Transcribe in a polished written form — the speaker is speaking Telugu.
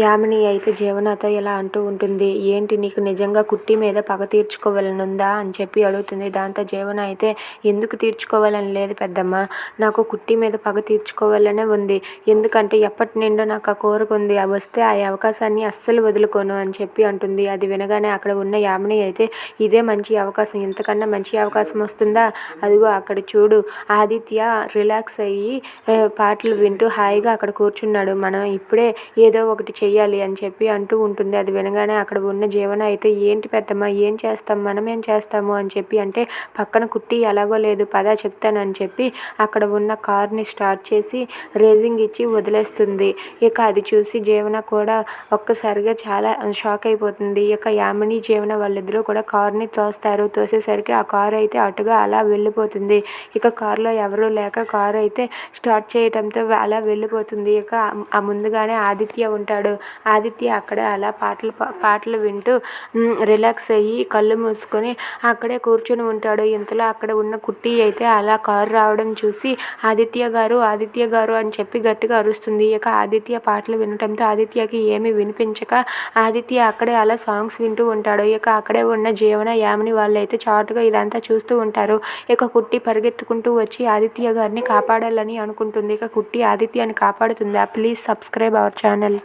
యామిని అయితే జీవనతో ఇలా అంటూ ఉంటుంది. ఏంటి నీకు నిజంగా కుట్టి మీద పగ తీర్చుకోవాలనుందా అని చెప్పి అడుగుతుంది. దాంతో జీవన అయితే ఎందుకు తీర్చుకోవాలని లేదు పెద్దమ్మ, నాకు కుట్టి మీద పగ తీర్చుకోవాలనే ఉంది. ఎందుకంటే ఎప్పటి నుండో నాకు ఆ కోరిక ఉంది. అవి వస్తే ఆ అవకాశాన్ని అస్సలు వదులుకోను అని చెప్పి అంటుంది. అది వినగానే అక్కడ ఉన్న యామిని అయితే ఇదే మంచి అవకాశం, ఇంతకన్నా మంచి అవకాశం వస్తుందా, అదిగో అక్కడ చూడు ఆదిత్య రిలాక్స్ అయ్యి పాటలు వింటూ హాయిగా అక్కడ కూర్చున్నాడు, మనం ఇప్పుడే ఏదో ఒకటి చెయ్యాలి అని చెప్పి అంటూ ఉంటుంది. అది వినగానే అక్కడ ఉన్న జీవన అయితే ఏంటి పెద్దమ్మ ఏం చేస్తాం, మనం ఏం చేస్తాము అని చెప్పి అంటే పక్కన కుట్టి ఎలాగో లేదు పదా చెప్తానని చెప్పి అక్కడ ఉన్న కార్ని స్టార్ట్ చేసి రేసింగ్ ఇచ్చి వదిలేస్తుంది. ఇక అది చూసి జీవన కూడా ఒక్కసారిగా చాలా షాక్ అయిపోతుంది. ఇక యామిని జీవన వాళ్ళిద్దరూ కూడా కార్ని తోస్తారు. తోసేసరికి ఆ కారు అయితే అటుగా అలా వెళ్ళిపోతుంది. ఇక కారులో ఎవరూ లేక కారు అయితే స్టార్ట్ చేయడంతో అలా వెళ్ళిపోతుంది. ఇక ఆ ముందుగానే ఆదిత్య ఉంటాడు. ఆదిత్య అక్కడ అలా పాటలు వింటూ రిలాక్స్ అయ్యి కళ్ళు మూసుకొని అక్కడే కూర్చుని ఉంటాడు. ఇంతలో అక్కడ ఉన్న కుట్టి అయితే అలా కారు రావడం చూసి ఆదిత్య గారు ఆదిత్య గారు అని చెప్పి గట్టిగా అరుస్తుంది. ఇక ఆదిత్య పాటలు వినటంతో ఆదిత్యకి ఏమీ వినిపించక ఆదిత్య అక్కడే అలా సాంగ్స్ వింటూ ఉంటాడు. ఇక అక్కడే ఉన్న జీవన యామిని వాళ్ళైతే చాటుగా ఇదంతా చూస్తూ ఉంటారు. ఇక కుట్టి పరిగెత్తుకుంటూ వచ్చి ఆదిత్య గారిని కాపాడాలని అనుకుంటుంది. ఇక కుట్టి ఆదిత్యాన్ని కాపాడుతుందా? Please subscribe our channel.